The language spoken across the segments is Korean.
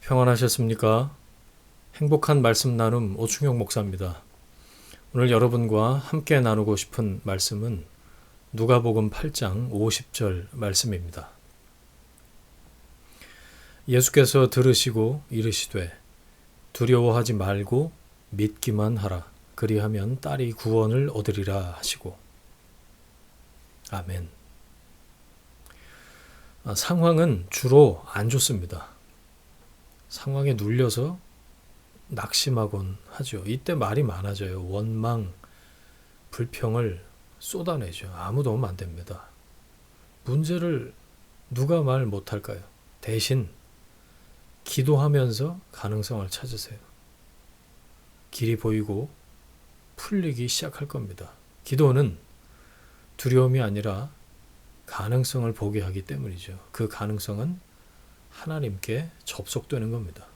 평안하셨습니까? 행복한 말씀 나눔 오충영 목사입니다. 오늘 여러분과 함께 나누고 싶은 말씀은 누가복음 8장 50절 말씀입니다. 예수께서 들으시고 이르시되 두려워하지 말고 믿기만 하라. 그리하면 딸이 구원을 얻으리라 하시고. 아멘. 상황은 주로 안 좋습니다. 상황에 눌려서 낙심하곤 하죠. 이때 말이 많아져요. 원망, 불평을 쏟아내죠. 아무도 오면 안 됩니다. 문제를 누가 말 못할까요? 대신 기도하면서 가능성을 찾으세요. 길이 보이고 풀리기 시작할 겁니다. 기도는 두려움이 아니라 가능성을 보게 하기 때문이죠. 그 가능성은 하나님께 접속되는 겁니다.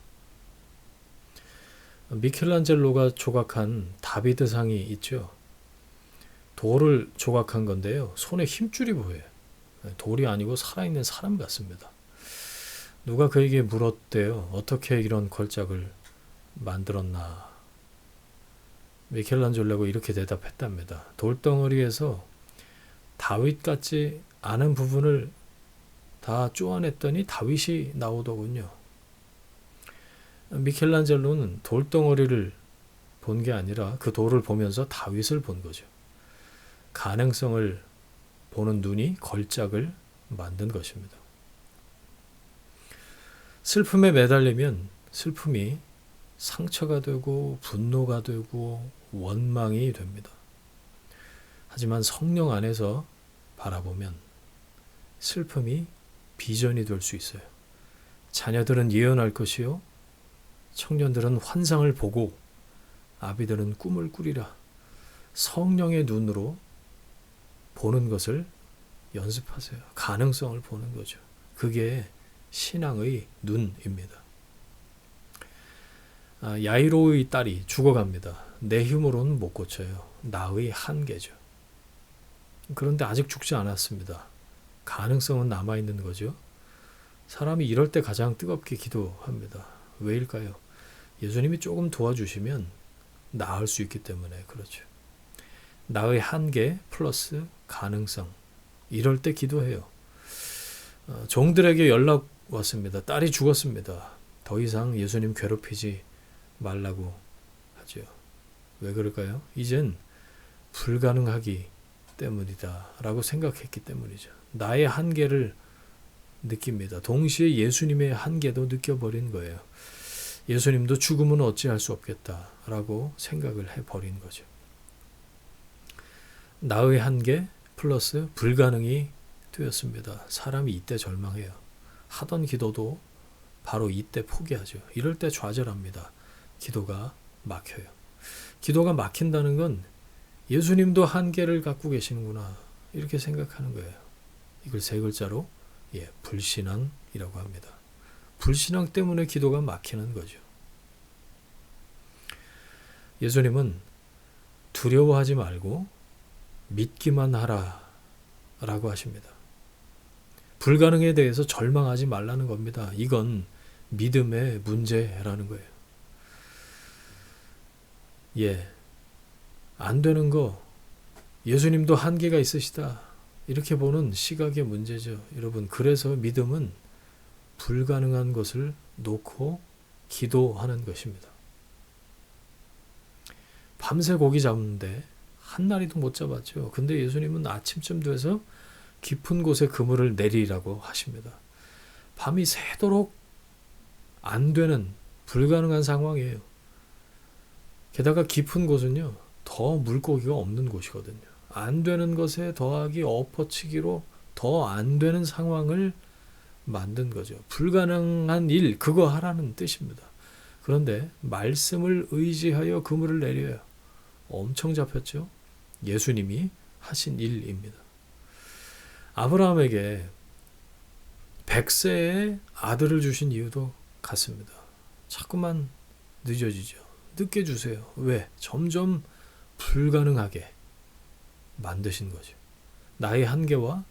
미켈란젤로가 조각한 다비드상이 있죠. 돌을 조각한 건데요. 손에 힘줄이 보여요. 돌이 아니고 살아있는 사람 같습니다. 누가 그에게 물었대요. 어떻게 이런 걸작을 만들었나. 미켈란젤로가 이렇게 대답했답니다. 돌덩어리에서 다윗 같지 않은 부분을 다 쪼아냈더니 다윗이 나오더군요. 미켈란젤로는 돌덩어리를 본 게 아니라 그 돌을 보면서 다윗을 본 거죠. 가능성을 보는 눈이 걸작을 만든 것입니다. 슬픔에 매달리면 슬픔이 상처가 되고 분노가 되고 원망이 됩니다. 하지만 성령 안에서 바라보면 슬픔이 비전이 될 수 있어요. 자녀들은 예언할 것이요, 청년들은 환상을 보고 아비들은 꿈을 꾸리라. 성령의 눈으로 보는 것을 연습하세요. 가능성을 보는 거죠. 그게 신앙의 눈입니다. 야이로의 딸이 죽어갑니다. 내 힘으로는 못 고쳐요. 나의 한계죠. 그런데 아직 죽지 않았습니다. 가능성은 남아있는 거죠. 사람이 이럴 때 가장 뜨겁게 기도합니다. 왜일까요? 예수님이 조금 도와주시면 나을 수 있기 때문에 그렇죠. 나의 한계 플러스 가능성. 이럴 때 기도해요. 종들에게 연락 왔습니다. 딸이 죽었습니다. 더 이상 예수님 괴롭히지 말라고 하죠. 왜 그럴까요? 이젠 불가능하기 때문이다 라고 생각했기 때문이죠. 나의 한계를 느낍니다. 동시에 예수님의 한계도 느껴버린 거예요. 예수님도 죽음은 어찌할 수 없겠다라고 생각을 해버린 거죠. 나의 한계 플러스 불가능이 되었습니다. 사람이 이때 절망해요. 하던 기도도 바로 이때 포기하죠. 이럴 때 좌절합니다. 기도가 막혀요. 기도가 막힌다는 건 예수님도 한계를 갖고 계시는구나 이렇게 생각하는 거예요. 이걸 세 글자로 불신앙이라고 합니다. 불신앙 때문에 기도가 막히는 거죠. 예수님은 두려워하지 말고 믿기만 하라 라고 하십니다. 불가능에 대해서 절망하지 말라는 겁니다. 이건 믿음의 문제라는 거예요. 안 되는 거 예수님도 한계가 있으시다 이렇게 보는 시각의 문제죠. 여러분, 그래서 믿음은 불가능한 것을 놓고 기도하는 것입니다. 밤새 고기 잡는데 한 마리도 못 잡았죠. 근데 예수님은 아침쯤 돼서 깊은 곳에 그물을 내리라고 하십니다. 밤이 새도록 안 되는 불가능한 상황이에요. 게다가 깊은 곳은요, 더 물고기가 없는 곳이거든요. 안 되는 것에 더하기 엎어치기로 더 안 되는 상황을 만든 거죠. 불가능한 일, 그거 하라는 뜻입니다. 그런데 말씀을 의지하여 그물을 내려요. 엄청 잡혔죠. 예수님이 하신 일입니다. 아브라함에게 100세의 아들을 주신 이유도 같습니다. 자꾸만 늦어지죠. 늦게 주세요. 왜? 점점 불가능하게 만드신 거죠. 나의 한계와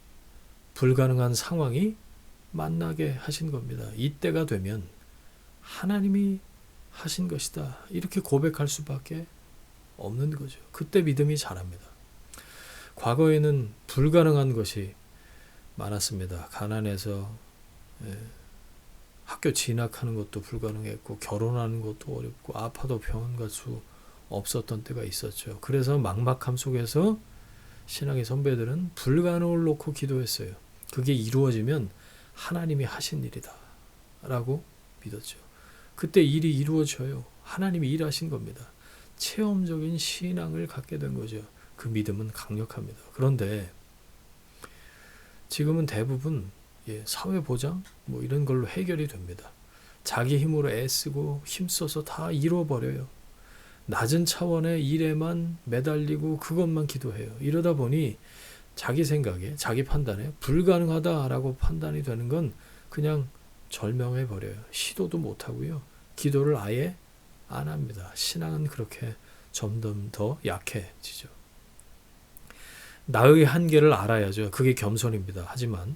불가능한 상황이 만나게 하신 겁니다. 이때가 되면 하나님이 하신 것이다. 이렇게 고백할 수밖에 없는 거죠. 그때 믿음이 자랍니다. 과거에는 불가능한 것이 많았습니다. 가난해서 학교 진학하는 것도 불가능했고 결혼하는 것도 어렵고 아파도 병원 갈 수 없었던 때가 있었죠. 그래서 막막함 속에서 신앙의 선배들은 불가능을 놓고 기도했어요. 그게 이루어지면 하나님이 하신 일이다 라고 믿었죠. 그때 일이 이루어져요. 하나님이 일하신 겁니다. 체험적인 신앙을 갖게 된 거죠. 그 믿음은 강력합니다. 그런데 지금은 대부분 사회보장 뭐 이런 걸로 해결이 됩니다. 자기 힘으로 애쓰고 힘써서 다 이루어버려요. 낮은 차원의 일에만 매달리고 그것만 기도해요. 이러다 보니 자기 생각에 자기 판단에 불가능하다라고 판단이 되는 건 그냥 절명해 버려요. 시도도 못하고요. 기도를 아예 안 합니다. 신앙은 그렇게 점점 더 약해지죠. 나의 한계를 알아야죠. 그게 겸손입니다. 하지만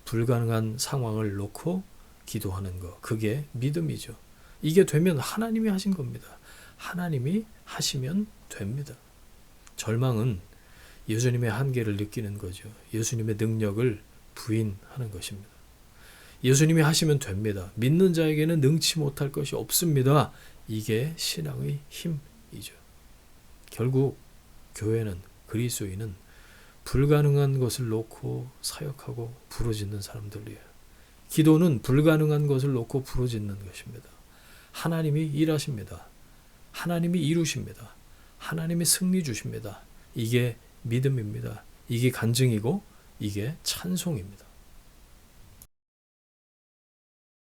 불가능한 상황을 놓고 기도하는 거, 그게 믿음이죠. 이게 되면 하나님이 하신 겁니다. 하나님이 하시면 됩니다. 절망은 예수님의 한계를 느끼는 거죠. 예수님의 능력을 부인하는 것입니다. 예수님이 하시면 됩니다. 믿는 자에게는 능치 못할 것이 없습니다. 이게 신앙의 힘이죠. 결국 교회는, 그리스도인은 불가능한 것을 놓고 사역하고 부르짖는 사람들이에요. 기도는 불가능한 것을 놓고 부르짖는 것입니다. 하나님이 일하십니다. 하나님이 이루십니다. 하나님이 승리 주십니다. 이게 믿음입니다. 이게 간증이고 이게 찬송입니다.